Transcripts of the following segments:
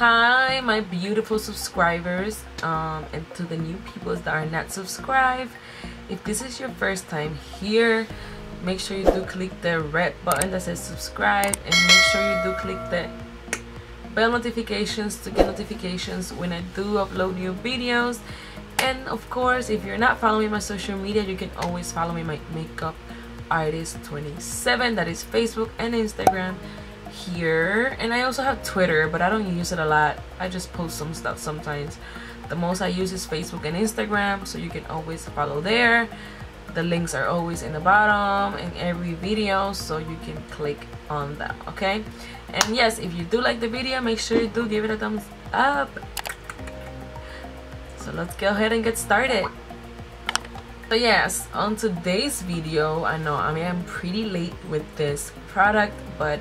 Hi my beautiful subscribers, and to the new people that are not subscribed, if this is your first time here, make sure you do click the red button that says subscribe, and make sure you do click the bell notifications to get notifications when I do upload new videos. And of course, if you're not following my social media, you can always follow me, my makeup artist 27, that is Facebook and Instagram here. And I also have Twitter, but I don't use it a lot. I just post some stuff sometimes. The most I use is Facebook and Instagram, so you can always follow there. The links are always in the bottom in every video, so you can click on that, okay? And yes, if you do like the video, make sure you do give it a thumbs up. So let's go ahead and get started. So yes, on today's video, I know I'm pretty late with this product, but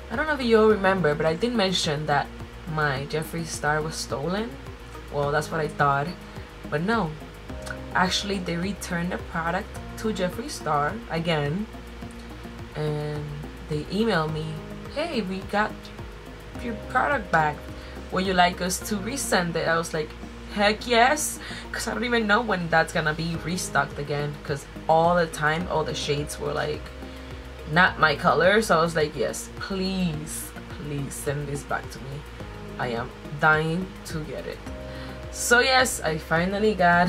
I don't know if you all remember, but I did mention that my Jeffree star was stolen. Well, that's what I thought, but no. Actually, they returned the product to Jeffree star again, and they emailed me, hey, we got your product back. Would you like us to resend it? I was like, heck yes, because I don't even know when that's gonna be restocked again, because all the time all the shades were like not my color. So I was like, yes, please send this back to me. I am dying to get it. So yes, I finally got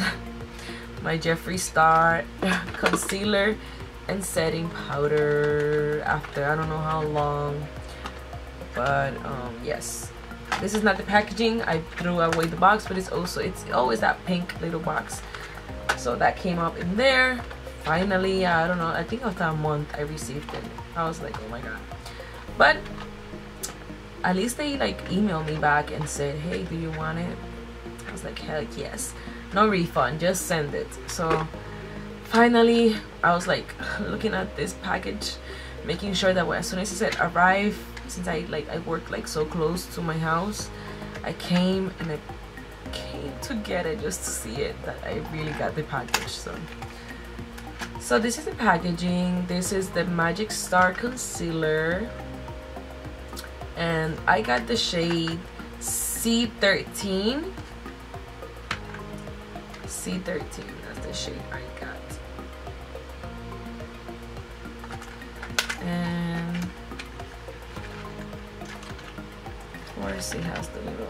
my Jeffree star concealer and setting powder after I don't know how long. But yes, this is not the packaging. I threw away the box, but it's always that pink little box. So that came up in there. Finally, I don't know, I think after a month I received it. I was like, oh my god. But at least they like emailed me back and said, hey, do you want it? I was like, heck yes. No refund, just send it. So finally, I was like looking at this package, making sure that as soon as it said arrive, since I work like so close to my house, I came to get it just to see it, that I really got the package. So this is the packaging. This is the Magic Star concealer, and I got the shade C13. C13, that's the shade I got. And of course it has the little,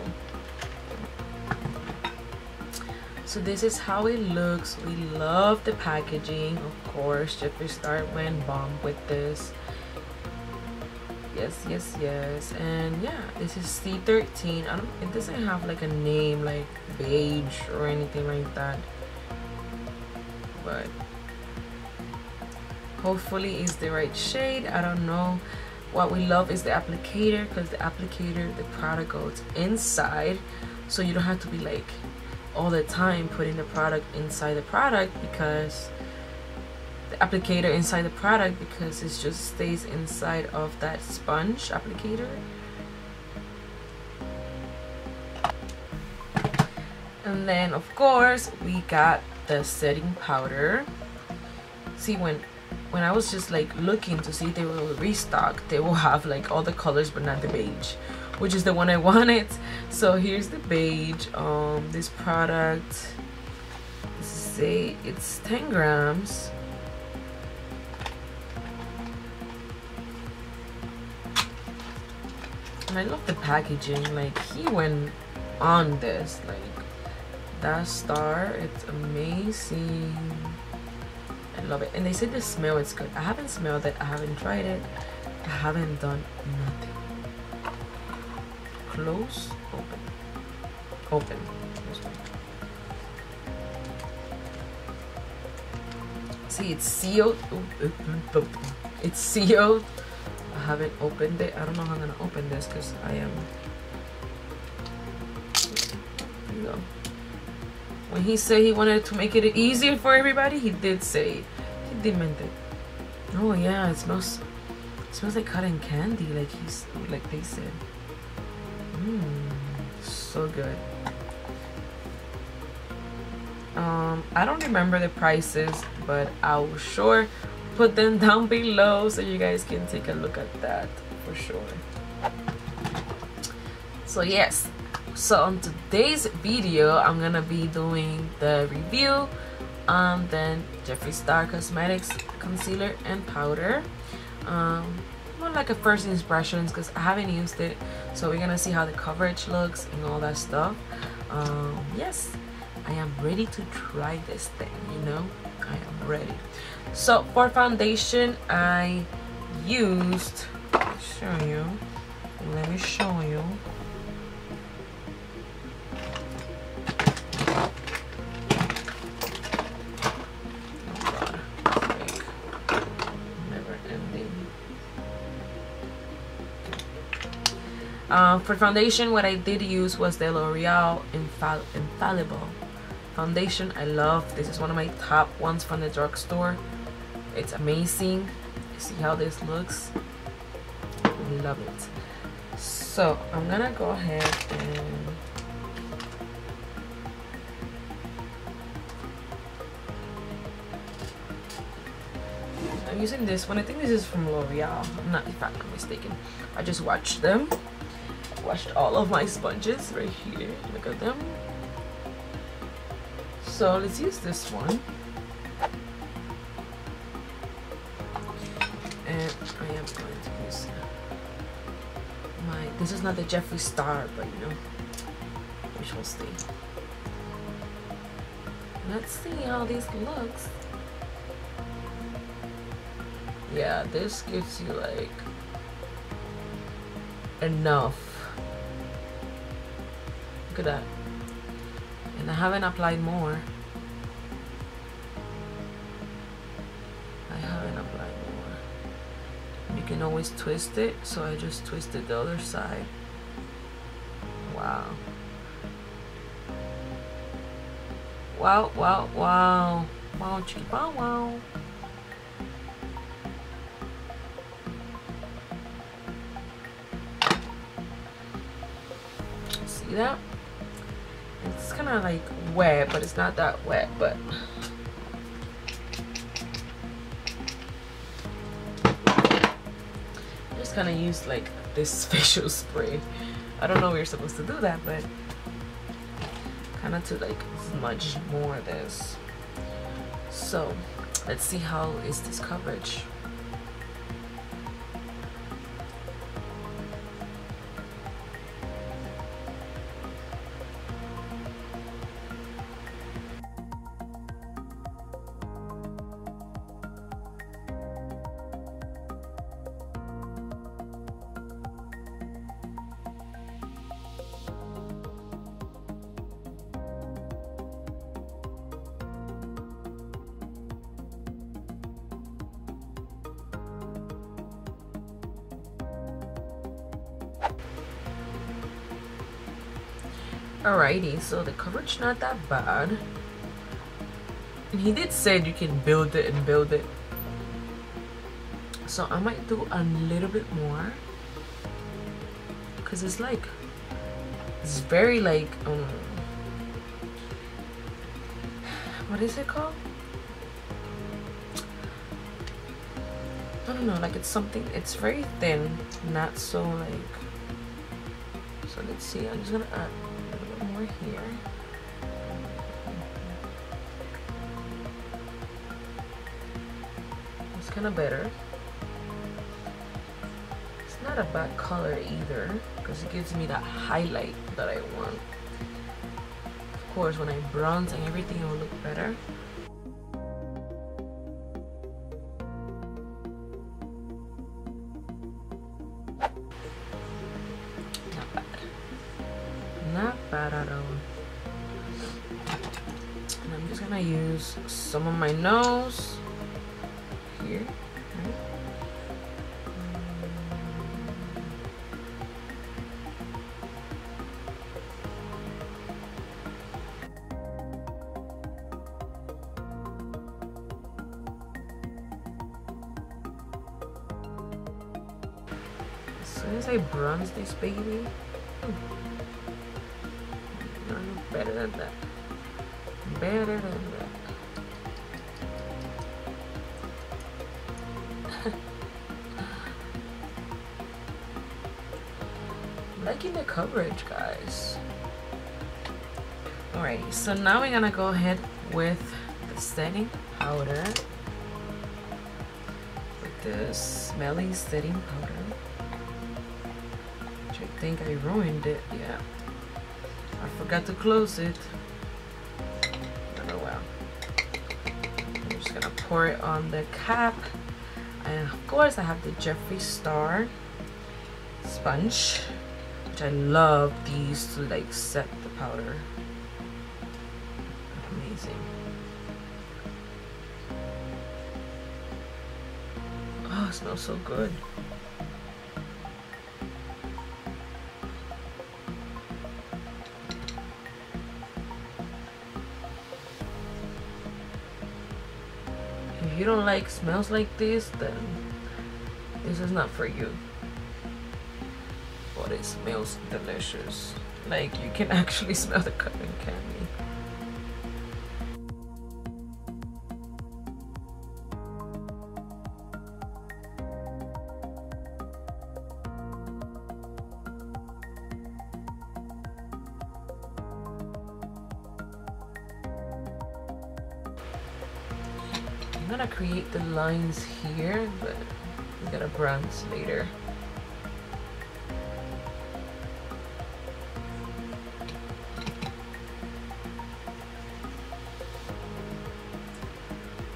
so this is how it looks. We love the packaging, of course. Jeffree star went bomb with this. Yes. And yeah, this is C13. It doesn't have like a name like beige or anything like that, but hopefully it's the right shade. I don't know. What we love is the applicator, because the applicator, the product goes inside, so you don't have to be like all the time putting the product inside the product, because the applicator inside the product, because it just stays inside of that sponge applicator. And then of course we got the setting powder. See, when I was just like looking to see if they will restock, they will have like all the colors but not the beige, which is the one I wanted. So here's the beige. This product, it's 10 grams. And I love the packaging. Like, he went on this, like that star, it's amazing. I love it. And they said the smell is good. I haven't smelled it, I haven't tried it, I haven't done nothing. Close, open. See, it's sealed. It's sealed. I haven't opened it. I don't know how I'm gonna open this, because I am, there you go. When he said he wanted to make it easier for everybody, he did say it. He did meant it. Oh yeah, it smells like cotton candy, like they said. So good. I don't remember the prices, but I will sure put them down below so you guys can take a look at that for sure. So yes, so on today's video I'm gonna be doing the review on then Jeffree Star Cosmetics concealer and powder. More like a first impressions because I haven't used it, so we're gonna see how the coverage looks and all that stuff. Yes, I am ready to try this thing, you know, I am ready. So for foundation I used, let me show you. For foundation, what I did use was the L'Oreal Infallible foundation. I love this. Is one of my top ones from the drugstore. It's amazing. See how this looks? Love it. So I'm gonna go ahead and I'm using this one. I think this is from L'Oreal. I'm not, if I'm not mistaken. I just watched them. Washed all of my sponges right here. Look at them. So let's use this one. And I am going to use my, this is not the Jeffree Star, but you know, we shall see. Let's see how this looks. Yeah, this gives you like enough. Look at that. And I haven't applied more. I haven't applied more. You can always twist it, so I just twisted the other side. Wow. Wow, wow, wow. Wow, chicky, wow, wow. See that? It's kind of like wet, but it's not that wet, but I just kind of used like this facial spray. I don't know if you're supposed to do that, but kind of to like smudge more of this. So let's see how is this coverage. Alrighty, so the coverage not that bad. And he did say you can build it and build it. So I might do a little bit more. Cause it's like, it's very like, what is it called? I don't know, like it's something, it's very thin, not so like, so let's see, I'm just gonna add a little bit more here. It's kind of better. It's not a bad color either, because it gives me that highlight that I want. Of course, when I bronze and everything, it will look better. Not bad at all. And I'm just gonna use some on my nose here. Right? As soon as I bronze this baby, better than that. Better than that. liking the coverage, guys. Alrighty, so now we're gonna go ahead with the setting powder, with the smelly setting powder, which I think I ruined it. Yeah, I forgot to close it. Oh well. I'm just gonna pour it on the cap, and of course I have the Jeffree Star sponge, which I love these to like set the powder. Amazing. Oh, it smells so good. If you don't like smells like this, then this is not for you. But it smells delicious. Like you can actually smell the cotton candy. I'm gonna create the lines here, but we gotta bronze later.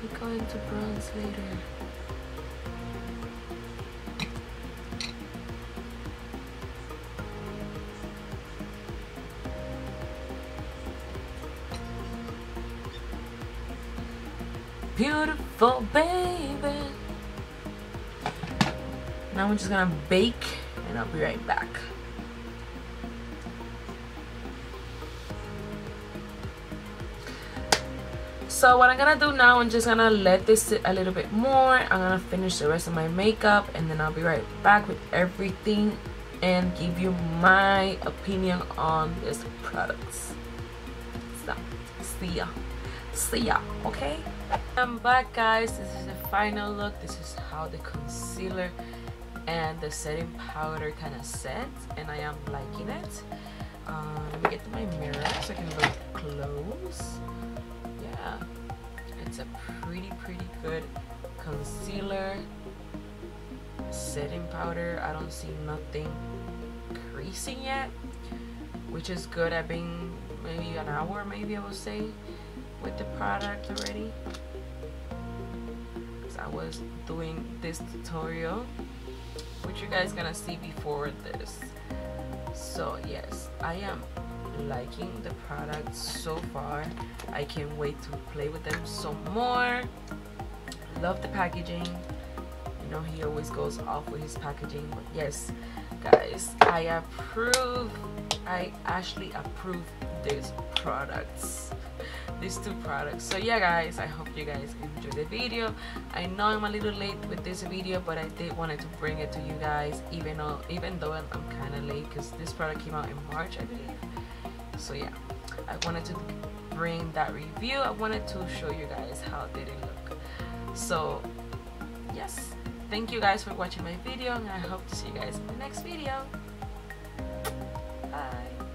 We're going to bronze later. Beautiful baby. Now I'm just gonna bake and I'll be right back. So what I'm gonna do now, I'm just gonna let this sit a little bit more. I'm gonna finish the rest of my makeup and then I'll be right back with everything and give you my opinion on these products. So see ya, okay? I'm back, guys. This is the final look. This is how the concealer and the setting powder kind of set, and I am liking it. Let me get to my mirror so I can look close. Yeah, it's a pretty good concealer, setting powder. I don't see nothing creasing yet, which is good. I've been maybe an hour, maybe I would say, with the product already. So I was doing this tutorial, which you guys gonna see before this. So yes, I am liking the products so far. I can't wait to play with them some more. Love the packaging. You know, he always goes off with his packaging. But yes, guys, I actually approve these products, these two products. So yeah, guys, I hope you guys enjoyed the video. I know I'm a little late with this video, but I did wanted to bring it to you guys, even though I'm kind of late because this product came out in March, I believe. So yeah, I wanted to bring that review. I wanted to show you guys how did it look. So yes, thank you guys for watching my video, and I hope to see you guys in the next video. Bye.